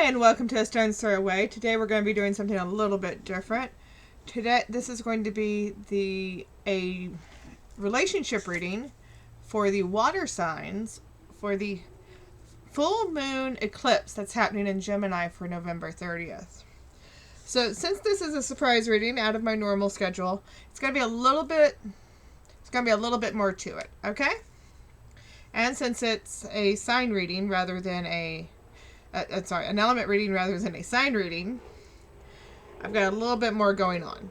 And welcome to AStonesThrowAway. Today we're going to be doing something a little bit different. Today this is going to be a relationship reading for the water signs for the full moon eclipse that's happening in Gemini for November 30th. So since this is a surprise reading out of my normal schedule, it's going to be a little bit more to it, okay? And since it's a sign reading rather than an element reading rather than a sign reading, I've got a little bit more going on.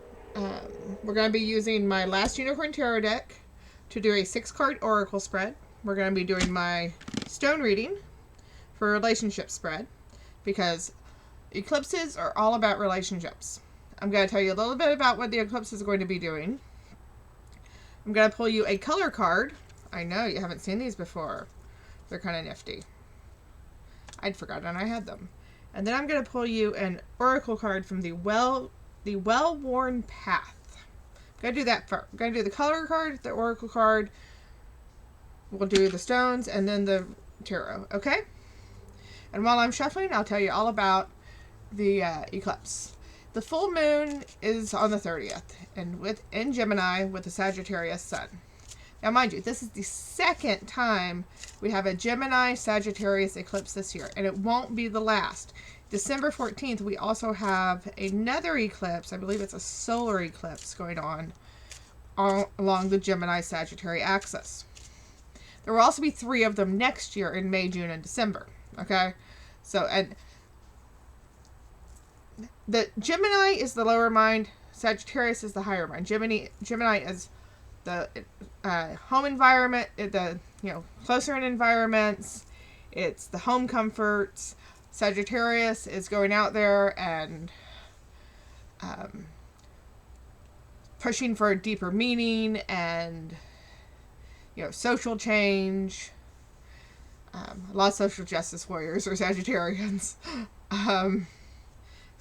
We're going to be using my last Unicorn Tarot deck to do a 6-card oracle spread. We're going to be doing my stone reading for a relationship spread because eclipses are all about relationships. I'm going to tell you a little bit about what the eclipse is going to be doing. I'm going to pull you a color card. I know you haven't seen these before. They're kind of nifty. I'd forgotten I had them. And then I'm going to pull you an oracle card from the well-worn path. I'm going to do that first. I'm going to do the color card, the oracle card. We'll do the stones and then the tarot. Okay? And while I'm shuffling, I'll tell you all about the eclipse. The full moon is on the 30th and in Gemini with the Sagittarius sun. Now, mind you, this is the second time we have a Gemini Sagittarius eclipse this year, and it won't be the last. December 14th, we also have another eclipse. I believe it's a solar eclipse going on along the Gemini Sagittarius axis. There will also be 3 of them next year in May, June, and December. Okay? So, and the Gemini is the lower mind. Sagittarius is the higher mind. Gemini is the home environment, closer in environments. It's the home comforts. Sagittarius is going out there and pushing for a deeper meaning and social change. A lot of social justice warriors are Sagittarians. So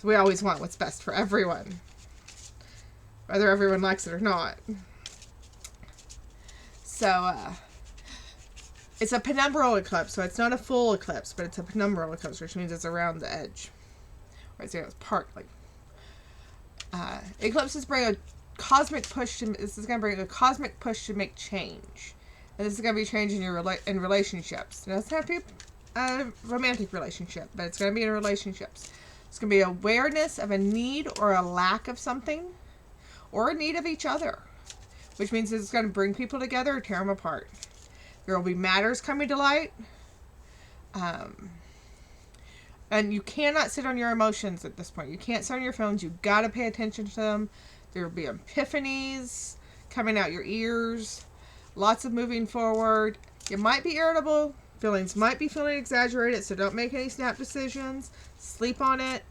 we always want what's best for everyone, whether everyone likes it or not. So, it's a penumbral eclipse, so it's not a full eclipse, but it's a penumbral eclipse, which means it's around the edge. Or it's partly. Eclipses bring a cosmic push this is going to bring a cosmic push to make change. And this is going to be change in in relationships. It doesn't have to be a romantic relationship, but it's going to be in relationships. It's going to be awareness of a need or a lack of something, or a need of each other. Which means it's going to bring people together or tear them apart. There will be matters coming to light. And you cannot sit on your emotions at this point. You can't sit on your feelings. You've got to pay attention to them. There will be epiphanies coming out your ears. Lots of moving forward. You might be irritable. Feelings might be feeling exaggerated, so don't make any snap decisions. Sleep on it.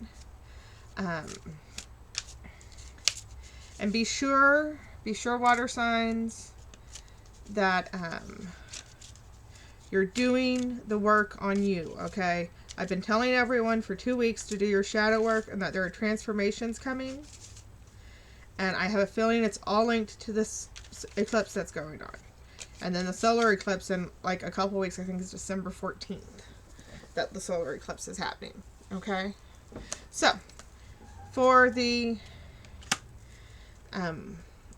And be sure, water signs, that you're doing the work on you, okay? I've been telling everyone for 2 weeks to do your shadow work and that there are transformations coming. And I have a feeling it's all linked to this eclipse that's going on. And then the solar eclipse in like a couple weeks, I think it's December 14th, that the solar eclipse is happening, okay? So, for the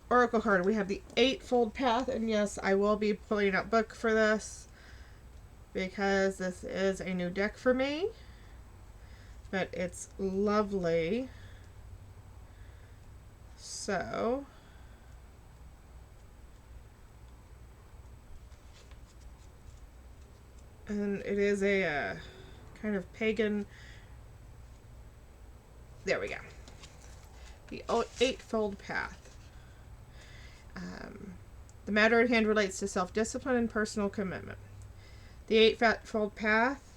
oracle card, we have the 8-fold path, and yes, I will be pulling out book for this because this is a new deck for me, but it's lovely. So, and it is a kind of pagan, there we go, the 8-fold path. The matter at hand relates to self-discipline and personal commitment. The 8-fold path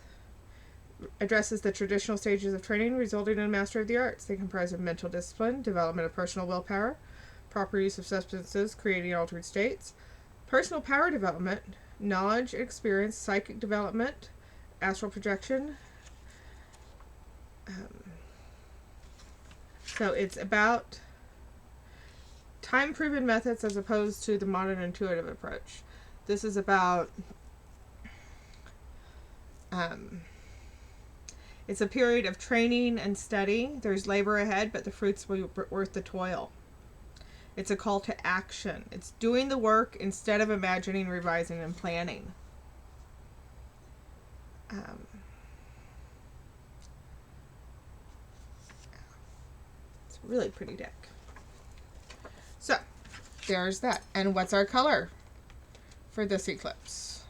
addresses the traditional stages of training resulting in mastery of the arts. They comprise of mental discipline, development of personal willpower, proper use of substances, creating altered states, personal power development, knowledge, experience, psychic development, astral projection. So it's about time-proven methods as opposed to the modern intuitive approach. This is about It's a period of training and study. There's labor ahead, but the fruits will be worth the toil. It's a call to action. It's doing the work instead of imagining, revising, and planning. It's a really pretty deck. So, there's that. And what's our color for this eclipse?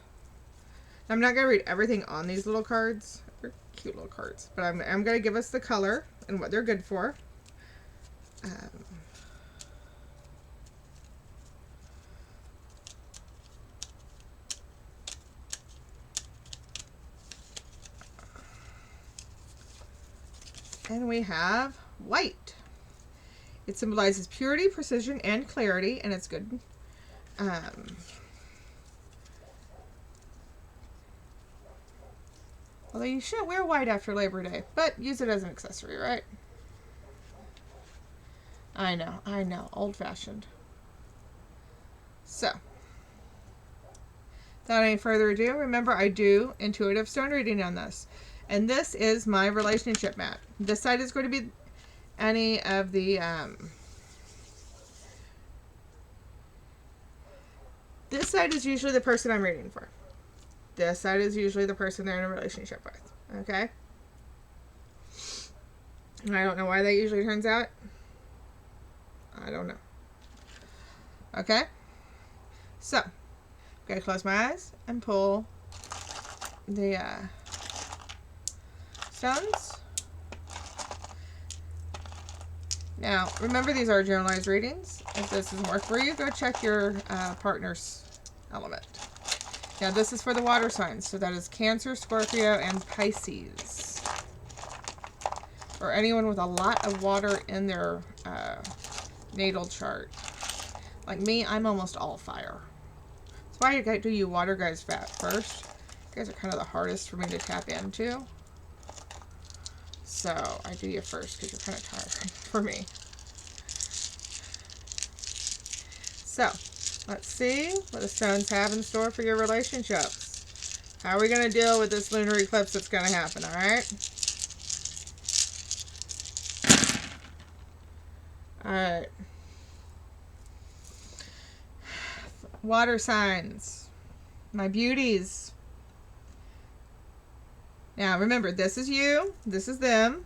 I'm not going to read everything on these little cards. They're cute little cards. But I'm going to give us the color and what they're good for. And we have white. It symbolizes purity, precision, and clarity, and it's good. Although you shouldn't wear white after Labor Day, but use it as an accessory, right? I know, old-fashioned. So, without any further ado, remember I do intuitive stone reading on this. And this is my relationship mat. This side is going to be any of the, this side is usually the person I'm reading for. This side is usually the person they're in a relationship with. Okay? I don't know why that usually turns out. I don't know. Okay? So, I'm going to close my eyes and pull the stones. Now, remember these are generalized readings. If this doesn't work for you, go check your partner's element. Now, this is for the water signs. So that is Cancer, Scorpio, and Pisces. Or anyone with a lot of water in their natal chart. Like me, I'm almost all fire. That's why I do you water guys first. You guys are kind of the hardest for me to tap into. So I do you first because you're kind of tiring for me. So let's see what the stones have in store for your relationships. How are we going to deal with this lunar eclipse that's going to happen, all right? All right. Water signs. My beauties. Now, remember, this is you, this is them,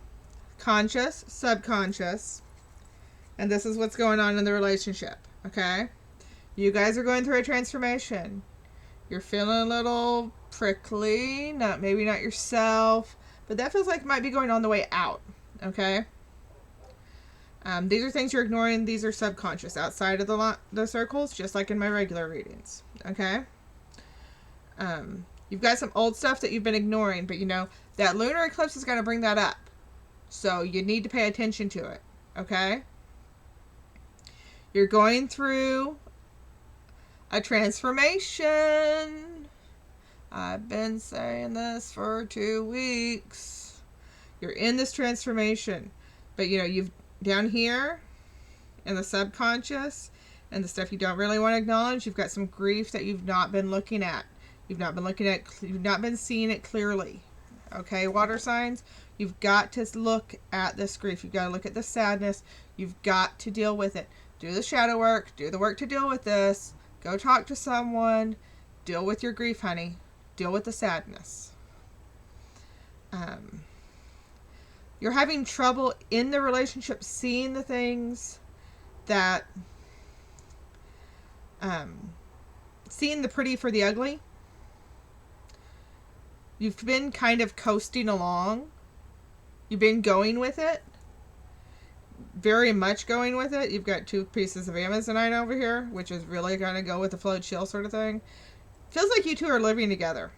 conscious, subconscious, and this is what's going on in the relationship, okay? You guys are going through a transformation. You're feeling a little prickly, maybe not yourself, but that feels like it might be going on the way out, okay? These are things you're ignoring. These are subconscious, outside of the circles, just like in my regular readings, okay? You've got some old stuff that you've been ignoring, but you know, that lunar eclipse is going to bring that up. So you need to pay attention to it, okay? You're going through a transformation. I've been saying this for 2 weeks. You're in this transformation. But you know, you've down here in the subconscious and the stuff you don't really want to acknowledge, you've got some grief that you've not been looking at. You've not been seeing it clearly. Okay, water signs, you've got to look at this grief. You've got to look at the sadness. You've got to deal with it. Do the shadow work. Do the work to deal with this. Go talk to someone. Deal with your grief, honey. Deal with the sadness. You're having trouble in the relationship seeing the things that, seeing the pretty for the ugly. You've been kind of coasting along. You've been going with it. Very much going with it. You've got 2 pieces of Amazonite over here, which is really going to go with the flow chill sort of thing. Feels like you two are living together.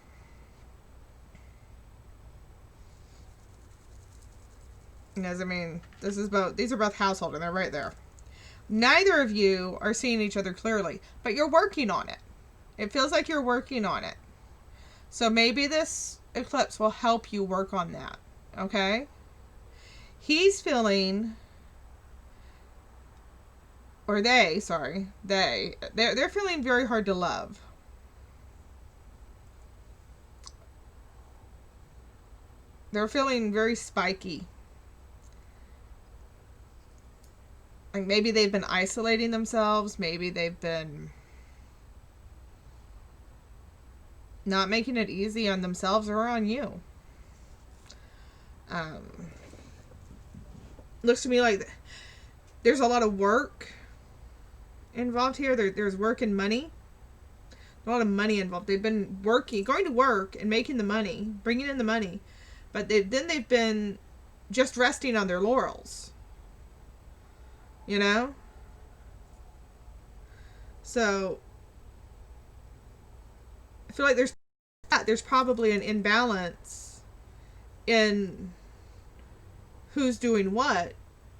Because, I mean, these are both household, and they're right there. Neither of you are seeing each other clearly, but you're working on it. It feels like you're working on it. So maybe this eclipse will help you work on that, okay? He's feeling, or they're feeling very hard to love. They're feeling very spiky. Like maybe they've been isolating themselves. Maybe they've been not making it easy on themselves or on you. Looks to me like there's a lot of work involved here. There's work and money. A lot of money involved. They've been going to work and making the money, bringing in the money. But they've been just resting on their laurels. You know? So, I feel like there's probably an imbalance in who's doing what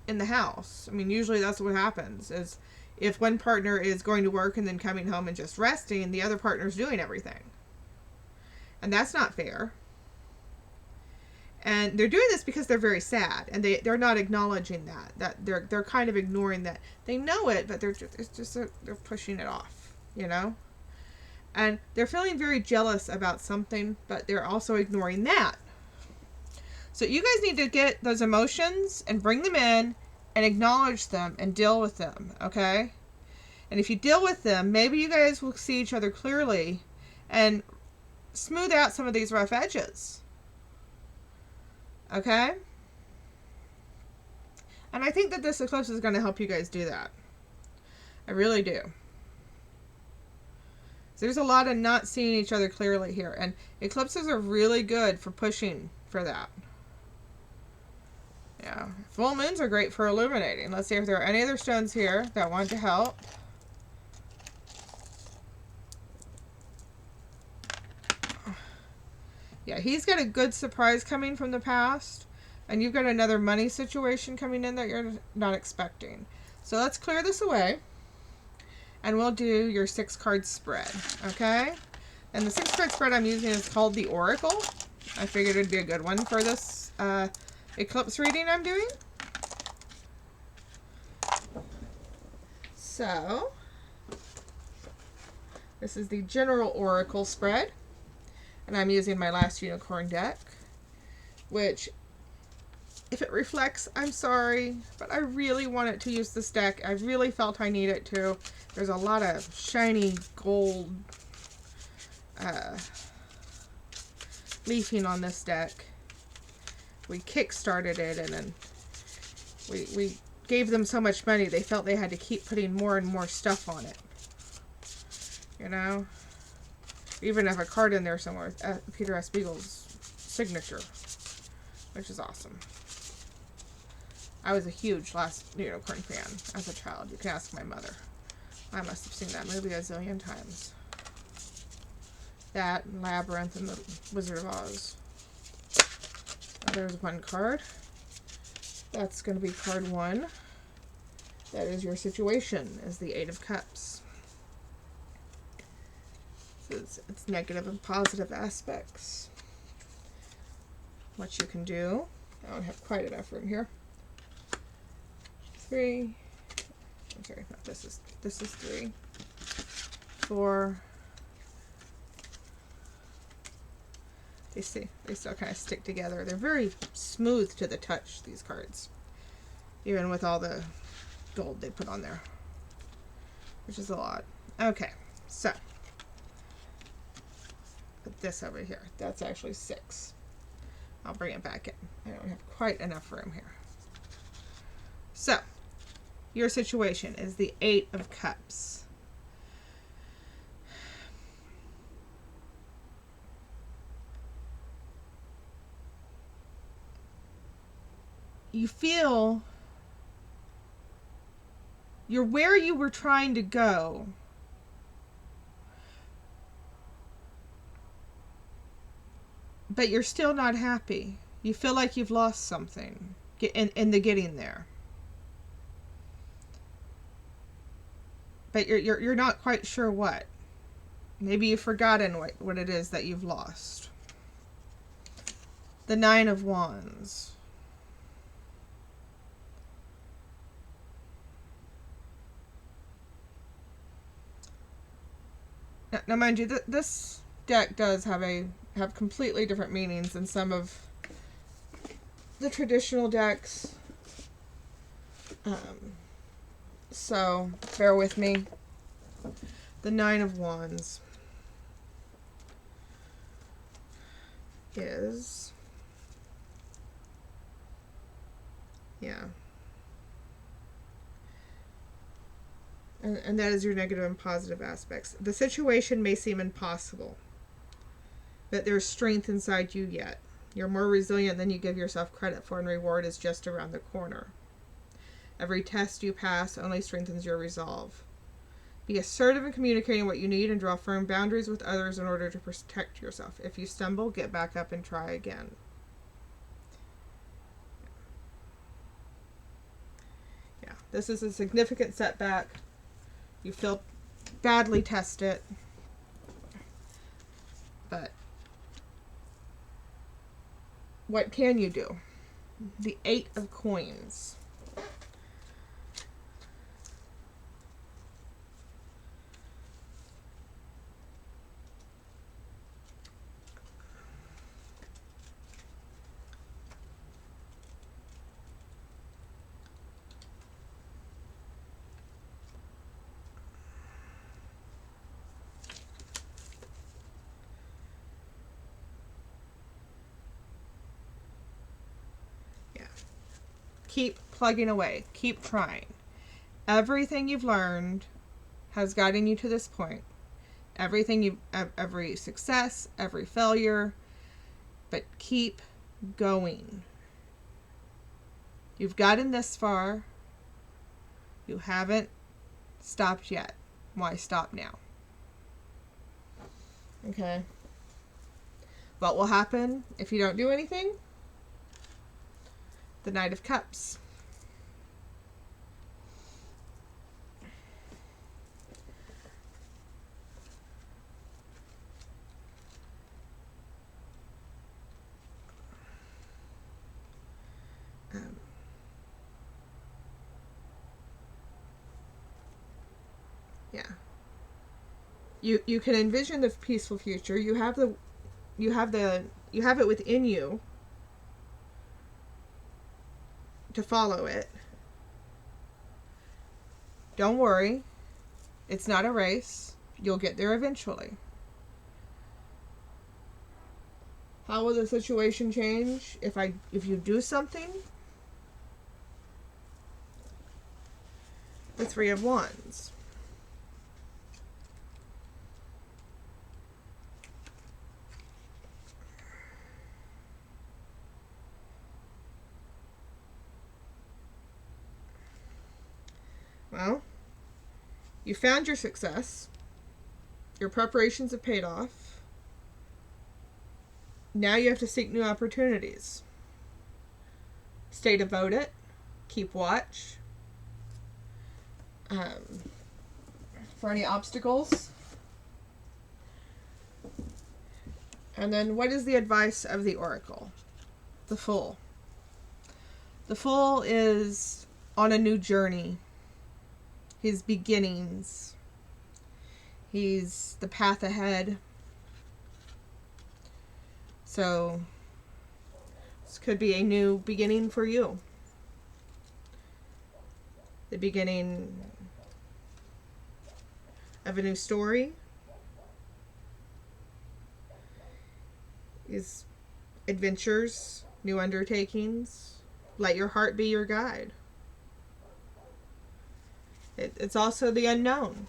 in the house. I mean, usually that's what happens, is if one partner is going to work and then coming home and just resting, the other partner's doing everything. And that's not fair. And they're doing this because they're very sad, and they're not acknowledging that they're kind of ignoring that. They know it, but they're pushing it off, you know? And they're feeling very jealous about something, but they're also ignoring that. So you guys need to get those emotions and bring them in and acknowledge them and deal with them, okay? And if you deal with them, maybe you guys will see each other clearly and smooth out some of these rough edges. Okay? And I think that this eclipse is going to help you guys do that. I really do. There's a lot of not seeing each other clearly here. And eclipses are really good for pushing for that. Yeah. Full moons are great for illuminating. Let's see if there are any other stones here that want to help. Yeah, he's got a good surprise coming from the past. And you've got another money situation coming in that you're not expecting. So let's clear this away. And we'll do your 6-card spread. Okay? And the 6-card spread I'm using is called the Oracle. I figured it'd be a good one for this eclipse reading I'm doing. So, this is the General Oracle spread. And I'm using my last unicorn deck, which, if it reflects, I'm sorry, but I really wanted to use this deck. I really felt I need it to. There's a lot of shiny gold leafing on this deck. We kick-started it, and then we gave them so much money, they felt they had to keep putting more and more stuff on it. You know? Even have a card in there somewhere with Peter S. Beagle's signature, which is awesome. I was a huge Last Unicorn fan as a child. You can ask my mother. I must have seen that movie a zillion times. That and Labyrinth and the Wizard of Oz. Now there's one card. That's going to be card 1. That is your situation, is the 8 of Cups. It's negative and positive aspects. What you can do. I don't have quite enough room here. 3. I'm sorry, no, this is 3. 4. They still kind of stick together. They're very smooth to the touch, these cards. Even with all the gold they put on there. Which is a lot. Okay, so put this over here. That's actually 6. I'll bring it back in. I don't have quite enough room here. So, your situation is the 8 of Cups. You feel you're where you were trying to go. But you're still not happy. You feel like you've lost something in the getting there. But you're not quite sure what. Maybe you've forgotten what it is that you've lost. The 9 of Wands. Now mind you, this deck does have completely different meanings than some of the traditional decks. So bear with me. The Nine of Wands is, yeah. And that is your negative and positive aspects. The situation may seem impossible, but there's strength inside you yet. You're more resilient than you give yourself credit for, and reward is just around the corner. Every test you pass only strengthens your resolve. Be assertive in communicating what you need and draw firm boundaries with others in order to protect yourself. If you stumble, get back up and try again. Yeah, this is a significant setback. You feel badly tested, but what can you do? The Eight of Coins. Keep plugging away. Keep trying. Everything you've learned has gotten you to this point. Every success, every failure, but keep going. You've gotten this far. You haven't stopped yet. Why stop now? Okay. What will happen if you don't do anything? The Knight of Cups. Yeah. You can envision the peaceful future. You have it within you to follow it. Don't worry. It's not a race. You'll get there eventually. How will the situation change if you do something? The Three of Wands. Well, you found your success. Your preparations have paid off. Now you have to seek new opportunities. Stay devoted. Keep watch. For any obstacles. And then what is the advice of the Oracle? The Fool. The Fool is on a new journey. His beginnings. He's the path ahead. So this could be a new beginning for you. The beginning of a new story. Is adventures, new undertakings. Let your heart be your guide. It's also the unknown.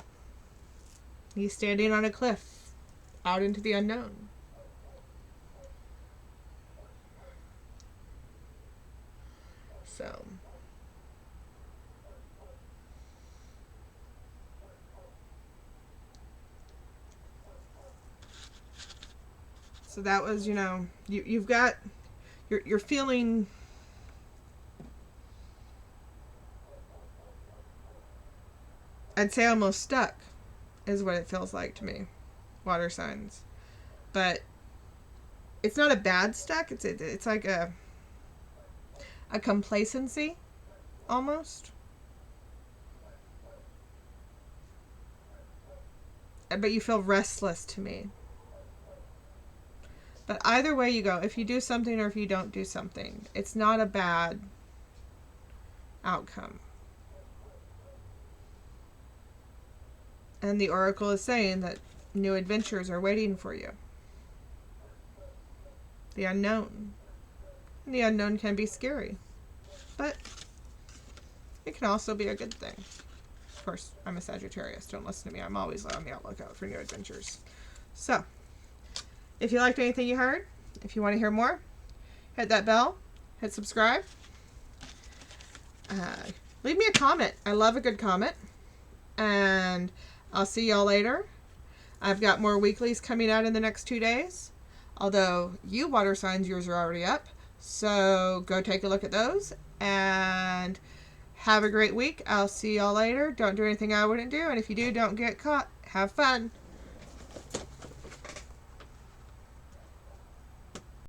He's standing on a cliff out into the unknown. So that was, you've got, you're feeling, I'd say almost stuck is what it feels like to me, water signs. But it's not a bad stuck. It's like a complacency almost. But you feel restless to me. But either way you go, if you do something or if you don't do something, it's not a bad outcome. And the Oracle is saying that new adventures are waiting for you. The unknown. And the unknown can be scary, but it can also be a good thing. Of course, I'm a Sagittarius. Don't listen to me. I'm always on the lookout for new adventures. So, if you liked anything you heard, if you want to hear more, hit that bell, hit subscribe. Leave me a comment. I love a good comment. And I'll see y'all later. I've got more weeklies coming out in the next 2 days. Although you water signs, yours are already up. So go take a look at those. And have a great week. I'll see y'all later. Don't do anything I wouldn't do. And if you do, don't get caught. Have fun.